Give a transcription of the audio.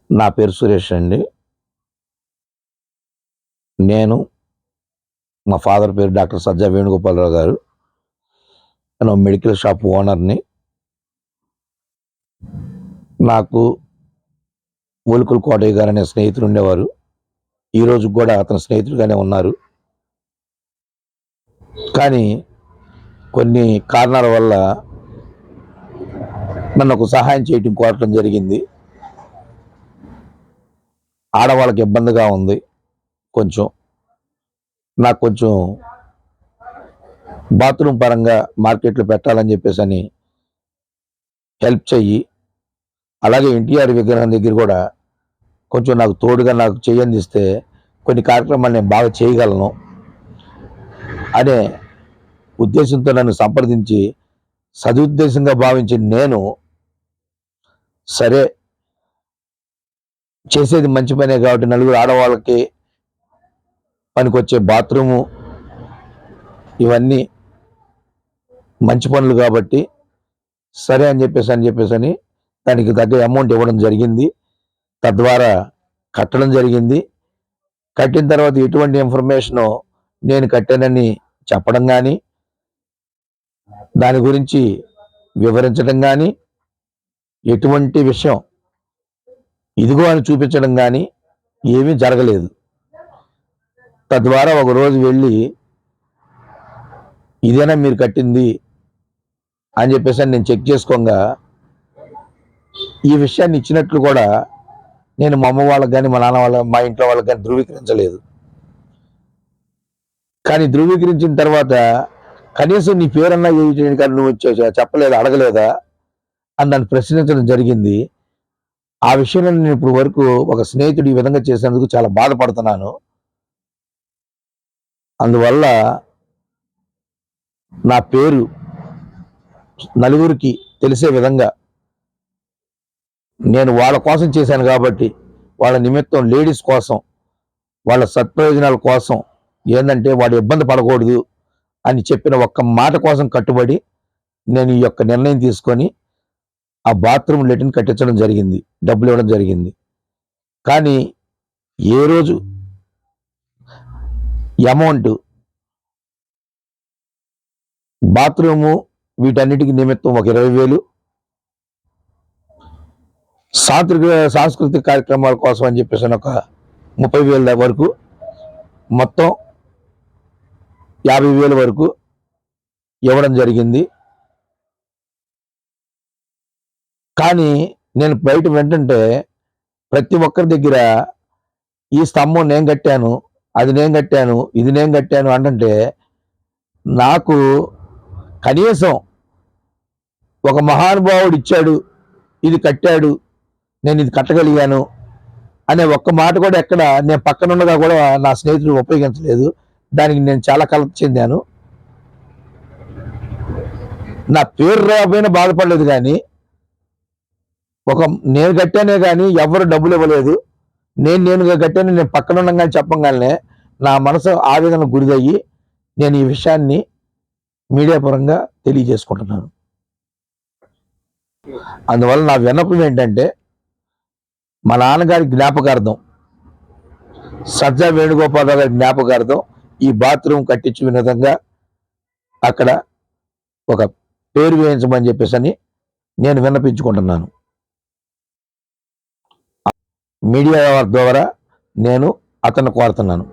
నా పేరు సురేష్ అండి. నేను మా ఫాదర్ పేరు డాక్టర్ సజ్జా వేణుగోపాలరావు గారు. నేను మెడికల్ షాప్ ఓనర్‌ని. నాకు ఓలుకుల కోటయ్య గారు అనే స్నేహితుడు ఉండేవారు. ఈ రోజుకి కూడా అతని స్నేహితుడిగానే ఉన్నారు. కానీ కొన్ని కారణాల వల్ల నన్ను ఒక సహాయం చేయటం కోరటం జరిగింది. ఆడవాళ్ళకి ఇబ్బందిగా ఉంది కొంచెం. నాకు కొంచెం బాత్రూమ్ పరంగా మార్కెట్లో పెట్టాలని చెప్పేసని హెల్ప్ చెయ్యి. అలాగే ఎన్టీఆర్ విగ్రహం దగ్గర కూడా కొంచెం నాకు తోడుగా నాకు చెయ్యందిస్తే కొన్ని కార్యక్రమాలు నేను బాగా చేయగలను అనే ఉద్దేశంతో నన్ను సంప్రదించి సదుద్దేశంగా భావించిన నేను, సరే చేసేది మంచి పనే కాబట్టి నలుగురు ఆడవాళ్ళకి పనికొచ్చే బాత్రూము ఇవన్నీ మంచి పనులు కాబట్టి సరే అని చెప్పేసి దానికి తగ్గ అమౌంట్ ఇవ్వడం జరిగింది. తద్వారా కట్టడం జరిగింది. కట్టిన తర్వాత ఎటువంటి ఇన్ఫర్మేషను నేను కట్టానని చెప్పడం కానీ, దాని గురించి వివరించడం కానీ, ఎటువంటి విషయం ఇదిగో అని చూపించడం కానీ ఏమీ జరగలేదు. తద్వారా ఒకరోజు వెళ్ళి ఇదేనా మీరు కట్టింది అని చెప్పేసి నేను చెక్ చేసుకోగా ఈ విషయాన్ని ఇచ్చినట్లు కూడా నేను మా అమ్మ వాళ్ళకి కానీ మా నాన్న మా ఇంట్లో వాళ్ళకి కానీ ధృవీకరించలేదు. కానీ ధృవీకరించిన తర్వాత కనీసం నీ పేరన్నా కానీ నువ్వు చెప్పలేదు, అడగలేదా అని నన్ను ప్రశ్నించడం జరిగింది. ఆ విషయంలో నేను ఇప్పుడు వరకు ఒక స్నేహితుడు ఈ విధంగా చేసినందుకు చాలా బాధపడుతున్నాను. అందువల్ల నా పేరు నలుగురికి తెలిసే విధంగా నేను వాళ్ళ కోసం చేశాను కాబట్టి, వాళ్ళ నిమిత్తం లేడీస్ కోసం, వాళ్ళ సత్ప్రయోజనాల కోసం ఏంటంటే వాడు ఇబ్బంది పడకూడదు అని చెప్పిన ఒక్క మాట కోసం కట్టుబడి నేను ఈ యొక్క నిర్ణయం తీసుకొని ఆ బాత్రూమ్ లెటిన్ కట్టించడం జరిగింది, డబ్బులు ఇవ్వడం జరిగింది. కానీ ఏ రోజు అమౌంట్ బాత్రూము వీటన్నిటికి నిమిత్తం ఒక 20,000, సాంస్కృతిక కార్యక్రమాల కోసం అని చెప్పేసి ఒక 30,000 వరకు, మొత్తం 50,000 వరకు ఇవ్వడం జరిగింది. కానీ నేను బయట వెంటంటే ప్రతి ఒక్కరి దగ్గర ఈ స్తంభం నేను కట్టాను, అది నేను కట్టాను, ఇది నేను కట్టాను అంటే నాకు కనీసం ఒక మహానుభావుడు ఇచ్చాడు, ఇది కట్టాడు, నేను ఇది కట్టగలిగాను అనే ఒక్క మాట కూడా ఎక్కడ నేను పక్కనున్నగా కూడా నా స్నేహితుడు ఉపయోగించలేదు. దానికి నేను చాలా కలత చెందాను. నా పేరు రాకపోయినా బాధపడలేదు, కానీ నేను కట్టానే కానీ ఎవరు డబ్బులు ఇవ్వలేదు. నేనుగా కట్టాను, నేను పక్కనుండగానే చెప్పగానే నా మనసు ఆవేదన గురిదయ్యి నేను ఈ విషయాన్ని మీడియా పరంగా తెలియజేసుకుంటున్నాను. అందువల్ల నా విన్నపం ఏంటంటే, మా నాన్నగారి జ్ఞాపకార్థం, సజ్జా వేణుగోపాలరావు గారి జ్ఞాపకార్థం ఈ బాత్రూమ్ కట్టించే విధంగా అక్కడ ఒక పేరు వేయించమని చెప్పేసి నేను విన్నపించుకుంటున్నాను. మీడియా ద్వారా నేను అతన్ని కోరుతున్నాను.